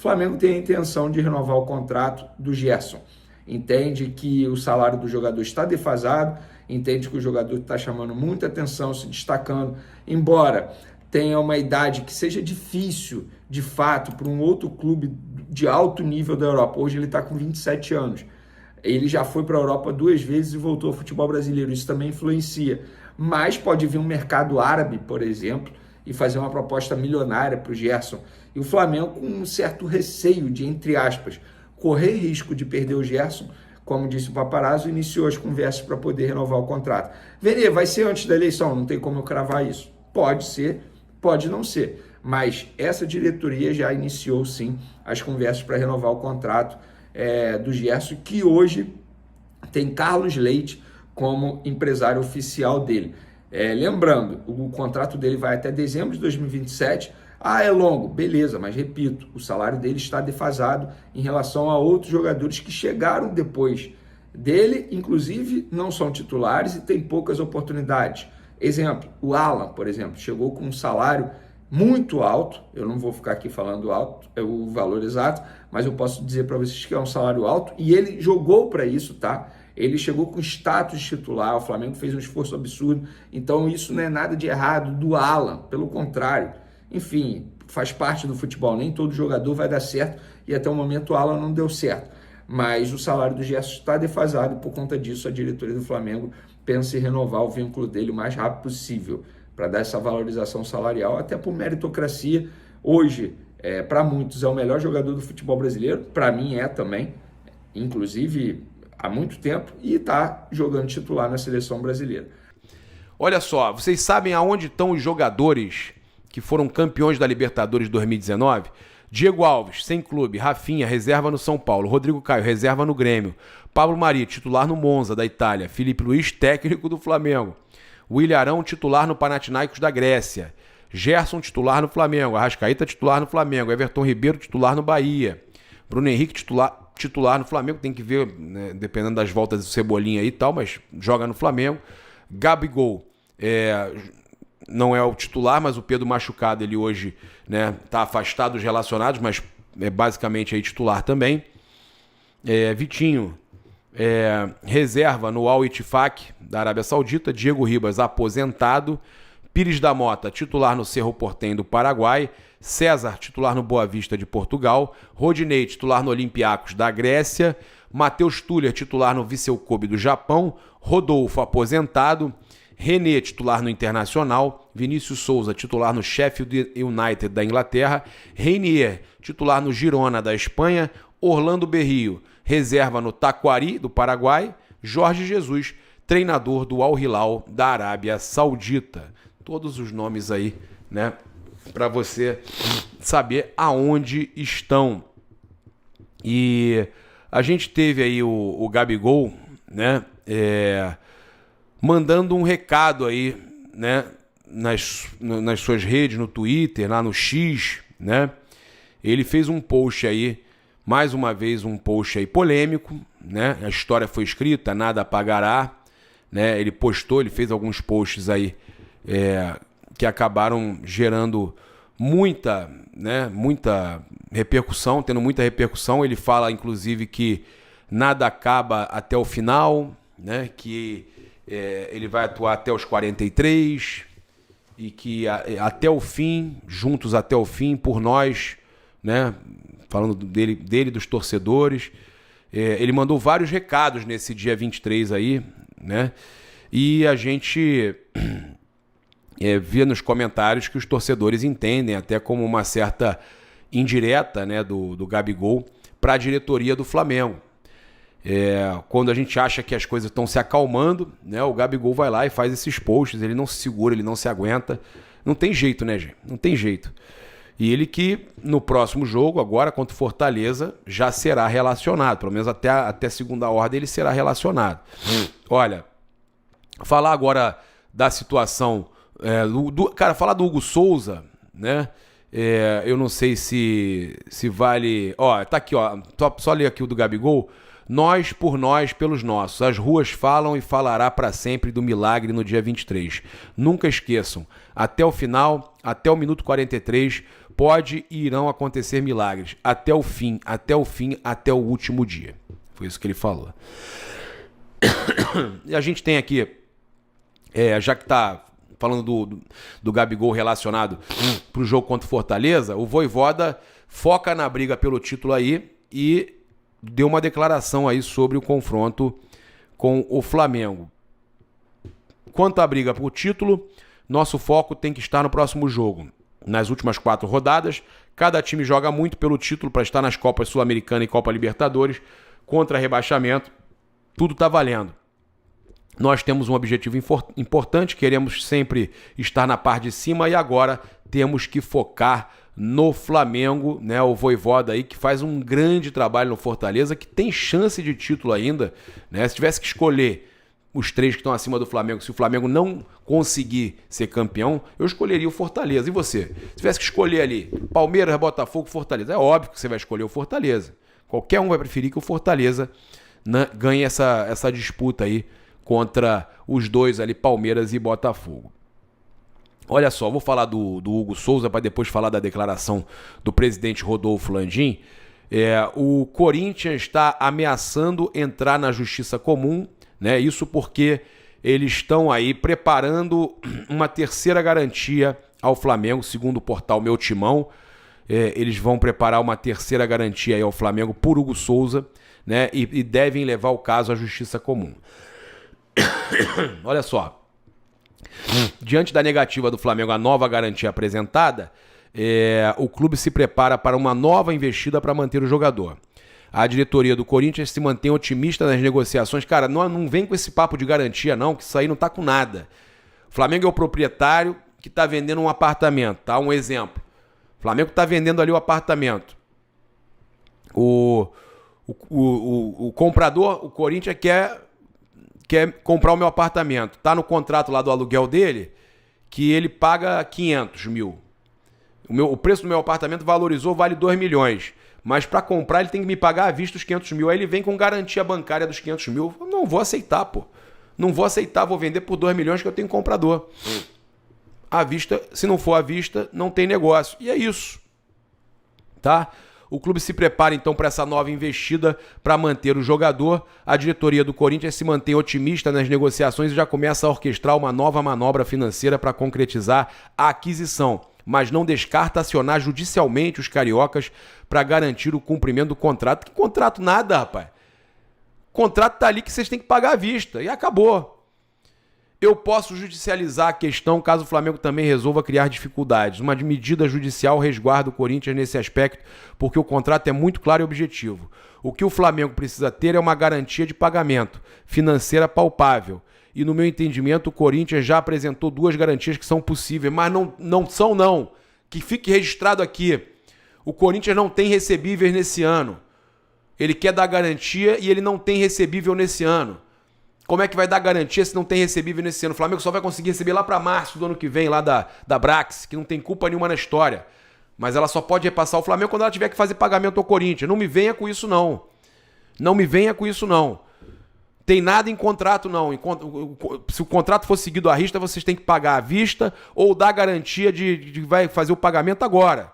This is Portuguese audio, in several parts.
Flamengo tem a intenção de renovar o contrato do Gerson. Entende que o salário do jogador está defasado, entende que o jogador está chamando muita atenção, se destacando, embora tenha uma idade que seja difícil, de fato, para um outro clube de alto nível da Europa. Hoje ele está com 27 anos. Ele já foi para a Europa 2 vezes e voltou ao futebol brasileiro. Isso também influencia. Mas pode vir um mercado árabe, por exemplo, e fazer uma proposta milionária para o Gerson. E o Flamengo com um certo receio de, entre aspas, correr risco de perder o Gerson, como disse o Paparazzo, iniciou as conversas para poder renovar o contrato. Vene, vai ser antes da eleição? Não tem como eu cravar isso. Pode ser, pode não ser. Mas essa diretoria já iniciou, sim, as conversas para renovar o contrato do Gerson, que hoje tem Carlos Leite como empresário oficial dele. Lembrando, o contrato dele vai até dezembro de 2027. É longo, beleza, mas repito, o salário dele está defasado em relação a outros jogadores que chegaram depois dele, inclusive não são titulares e tem poucas oportunidades. Exemplo, o Alan, por exemplo, chegou com um salário muito alto, eu não vou ficar aqui falando alto, o valor exato, mas eu posso dizer para vocês que é um salário alto e ele jogou para isso, tá? Ele chegou com status de titular, o Flamengo fez um esforço absurdo, então isso não é nada de errado do Alan, pelo contrário. Enfim, faz parte do futebol, nem todo jogador vai dar certo e até o momento o Alan não deu certo. Mas o salário do Gerson está defasado e por conta disso a diretoria do Flamengo pensa em renovar o vínculo dele o mais rápido possível para dar essa valorização salarial, até por meritocracia. Hoje, para muitos, é o melhor jogador do futebol brasileiro, para mim é também, inclusive há muito tempo, e está jogando titular na seleção brasileira. Olha só, vocês sabem aonde estão os jogadores que foram campeões da Libertadores 2019? Diego Alves, sem clube. Rafinha, reserva no São Paulo. Rodrigo Caio, reserva no Grêmio. Pablo Mari, titular no Monza, da Itália. Felipe Luiz, técnico do Flamengo. William Arão, titular no Panathinaikos da Grécia. Gerson, titular no Flamengo. Arrascaeta, titular no Flamengo. Everton Ribeiro, titular no Bahia. Bruno Henrique, titular no Flamengo. Tem que ver, né, dependendo das voltas do Cebolinha aí e tal, mas joga no Flamengo. Gabigol, não é o titular, mas o Pedro machucado, ele hoje, né, tá afastado dos relacionados, mas é basicamente aí titular também. Vitinho, reserva no Al Ittifaq da Arábia Saudita. Diego Ribas, aposentado. Pires da Mota, titular no Cerro Porteño do Paraguai. César, titular no Boa Vista de Portugal. Rodinei, titular no Olympiacos da Grécia. Matheus Tuller, titular no Vissel Kobe do Japão. Rodolfo, aposentado. René, titular no Internacional. Vinícius Souza, titular no Sheffield United da Inglaterra. Reinier, titular no Girona da Espanha. Orlando Berrio, reserva no Taquari do Paraguai. Jorge Jesus, treinador do Al Hilal da Arábia Saudita. Todos os nomes aí, né, para você saber aonde estão. E a gente teve aí o Gabigol, né, mandando um recado aí, né, nas suas redes, no Twitter, lá no X, né? Ele fez um post aí, mais uma vez um post aí polêmico, né? A história foi escrita, nada apagará, né? Ele fez alguns posts aí que acabaram gerando muita repercussão, tendo muita repercussão. Ele fala, inclusive, que nada acaba até o final, né? Que ele vai atuar até os 43 e que até o fim, juntos até o fim, por nós, né? Falando dele, dos torcedores. Ele mandou vários recados nesse dia 23 aí, né? E a gente vê nos comentários que os torcedores entendem até como uma certa indireta, né, do Gabigol para a diretoria do Flamengo. Quando a gente acha que as coisas estão se acalmando, né, o Gabigol vai lá e faz esses posts, ele não se segura, ele não se aguenta. Não tem jeito, né, gente? Não tem jeito. E ele que no próximo jogo, agora contra o Fortaleza, já será relacionado. Pelo menos até segunda ordem ele será relacionado. Olha, falar agora da situação... falar do Hugo Souza, né? Eu não sei se vale... Ó, tá aqui, ó. Só ler aqui o do Gabigol. Nós por nós, pelos nossos. As ruas falam e falará para sempre do milagre no dia 23. Nunca esqueçam, até o final, até o minuto 43, pode e irão acontecer milagres. Até o fim, até o último dia. Foi isso que ele falou. E a gente tem aqui, já que está falando do Gabigol relacionado para o jogo contra o Fortaleza, o Vojvoda foca na briga pelo título aí e deu uma declaração aí sobre o confronto com o Flamengo. Quanto à briga por título, nosso foco tem que estar no próximo jogo. Nas últimas 4 rodadas, cada time joga muito pelo título para estar nas Copas Sul-Americana e Copa Libertadores, contra rebaixamento, tudo está valendo. Nós temos um objetivo importante, queremos sempre estar na parte de cima e agora temos que focar no Flamengo, né? O Vojvoda aí que faz um grande trabalho no Fortaleza, que tem chance de título ainda, né? Se tivesse que escolher os 3 que estão acima do Flamengo, se o Flamengo não conseguir ser campeão, eu escolheria o Fortaleza. E você? Se tivesse que escolher ali Palmeiras, Botafogo, Fortaleza, é óbvio que você vai escolher o Fortaleza. Qualquer um vai preferir que o Fortaleza, né, ganhe essa disputa aí contra os 2 ali, Palmeiras e Botafogo. Olha só, vou falar do Hugo Souza para depois falar da declaração do presidente Rodolfo Landim. O Corinthians está ameaçando entrar na justiça comum, né? Isso porque eles estão aí preparando uma terceira garantia ao Flamengo, segundo o portal Meu Timão. Eles vão preparar uma terceira garantia aí ao Flamengo por Hugo Souza, né? E devem levar o caso à justiça comum. Olha só. Diante da negativa do Flamengo à nova garantia apresentada, o clube se prepara para uma nova investida para manter o jogador. A diretoria do Corinthians se mantém otimista nas negociações. Cara, não vem com esse papo de garantia não, que isso aí não tá com nada. O Flamengo é o proprietário que tá vendendo um apartamento, tá? Um exemplo. O Flamengo tá vendendo ali o apartamento. O comprador, o Corinthians quer comprar o meu apartamento. Tá no contrato lá do aluguel dele que ele paga 500 mil. O preço do meu apartamento valorizou, vale 2 milhões. Mas para comprar ele tem que me pagar à vista os 500 mil. Aí ele vem com garantia bancária dos 500 mil. Eu não vou aceitar, pô. Não vou aceitar, vou vender por 2 milhões que eu tenho comprador. À vista, se não for à vista, não tem negócio. E é isso. Tá? O clube se prepara então para essa nova investida para manter o jogador. A diretoria do Corinthians se mantém otimista nas negociações e já começa a orquestrar uma nova manobra financeira para concretizar a aquisição, mas não descarta acionar judicialmente os cariocas para garantir o cumprimento do contrato. Que contrato nada, rapaz. O contrato tá ali que vocês têm que pagar à vista e acabou. Eu posso judicializar a questão caso o Flamengo também resolva criar dificuldades. Uma medida judicial resguarda o Corinthians nesse aspecto, porque o contrato é muito claro e objetivo. O que o Flamengo precisa ter é uma garantia de pagamento financeira palpável. E no meu entendimento, o Corinthians já apresentou 2 garantias que são possíveis, mas não são não. Que fique registrado aqui. O Corinthians não tem recebíveis nesse ano. Ele quer dar garantia e ele não tem recebível nesse ano. Como é que vai dar garantia se não tem recebível nesse ano? O Flamengo só vai conseguir receber lá para março do ano que vem, lá da Brax, que não tem culpa nenhuma na história. Mas ela só pode repassar o Flamengo quando ela tiver que fazer pagamento ao Corinthians. Não me venha com isso, não. Não me venha com isso, não. Tem nada em contrato, não. Se o contrato for seguido à risca, vocês têm que pagar à vista ou dar garantia de vai fazer o pagamento agora.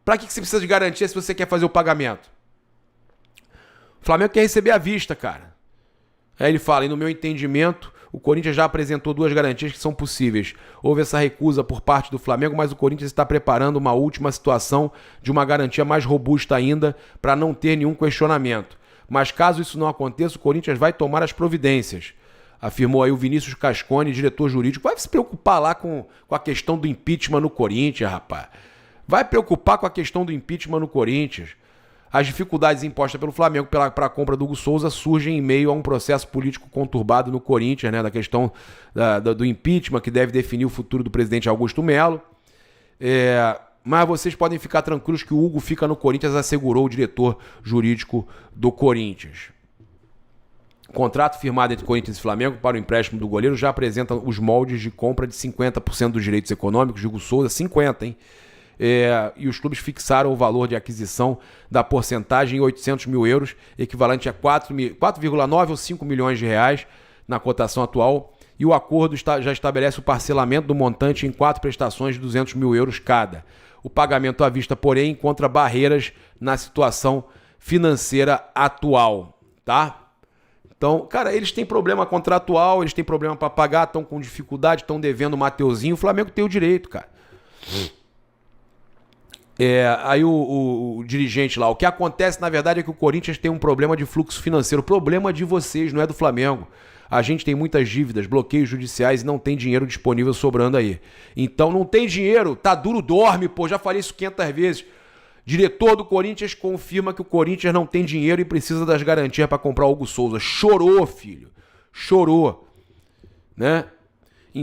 Para que você precisa de garantia se você quer fazer o pagamento? O Flamengo quer receber à vista, cara. Aí ele fala, e no meu entendimento, o Corinthians já apresentou 2 garantias que são possíveis. Houve essa recusa por parte do Flamengo, mas o Corinthians está preparando uma última situação de uma garantia mais robusta ainda para não ter nenhum questionamento. Mas caso isso não aconteça, o Corinthians vai tomar as providências. Afirmou aí o Vinícius Cascone, diretor jurídico. Vai se preocupar lá com a questão do impeachment no Corinthians, rapaz. Vai preocupar com a questão do impeachment no Corinthians. As dificuldades impostas pelo Flamengo para a compra do Hugo Souza surgem em meio a um processo político conturbado no Corinthians, né, da questão do impeachment, que deve definir o futuro do presidente Augusto Melo. Mas vocês podem ficar tranquilos que o Hugo fica no Corinthians, assegurou o diretor jurídico do Corinthians. O contrato firmado entre Corinthians e Flamengo para o empréstimo do goleiro já apresenta os moldes de compra de 50% dos direitos econômicos de Hugo Souza, 50%, hein? e os clubes fixaram o valor de aquisição da porcentagem em 800 mil euros, equivalente a 4,9 ou 5 milhões de reais na cotação atual, e o acordo já estabelece o parcelamento do montante em 4 prestações de 200 mil euros cada. O pagamento à vista, porém, encontra barreiras na situação financeira atual, tá? Então, cara, eles têm problema contratual, eles têm problema para pagar, estão com dificuldade, estão devendo o Mateuzinho. O Flamengo tem o direito, cara. Aí o dirigente lá, o que acontece na verdade é que o Corinthians tem um problema de fluxo financeiro. O problema de vocês, não é do Flamengo. A gente tem muitas dívidas, bloqueios judiciais e não tem dinheiro disponível sobrando aí. Então não tem dinheiro, tá duro, dorme, pô, já falei isso 500 vezes. Diretor do Corinthians confirma que o Corinthians não tem dinheiro e precisa das garantias para comprar o Hugo Souza. Chorou, filho. Chorou. Né?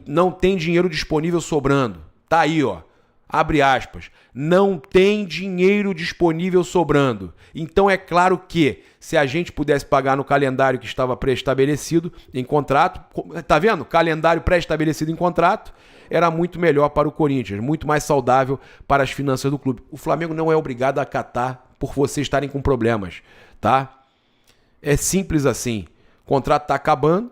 Não tem dinheiro disponível sobrando. Tá aí, ó. Abre aspas. Não tem dinheiro disponível sobrando. Então é claro que se a gente pudesse pagar no calendário que estava pré-estabelecido em contrato, tá vendo? Calendário pré-estabelecido em contrato, era muito melhor para o Corinthians, muito mais saudável para as finanças do clube. O Flamengo não é obrigado a acatar por vocês estarem com problemas, tá? É simples assim. O contrato está acabando,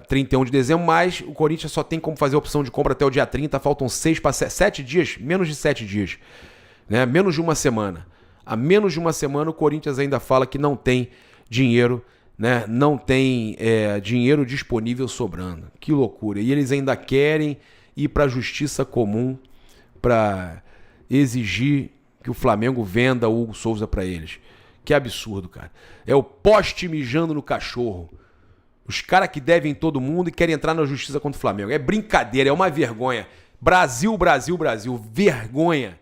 31 de dezembro, mas o Corinthians só tem como fazer a opção de compra até o dia 30, faltam 7 dias, menos de 7 dias, né? Menos de uma semana. Há menos de uma semana o Corinthians ainda fala que não tem dinheiro, né? Não tem dinheiro disponível sobrando. Que loucura. E eles ainda querem ir para a justiça comum para exigir que o Flamengo venda o Hugo Souza para eles. Que absurdo, cara. É o poste mijando no cachorro. Os caras que devem todo mundo e querem entrar na justiça contra o Flamengo. É brincadeira, é uma vergonha. Brasil, Brasil, Brasil. Vergonha.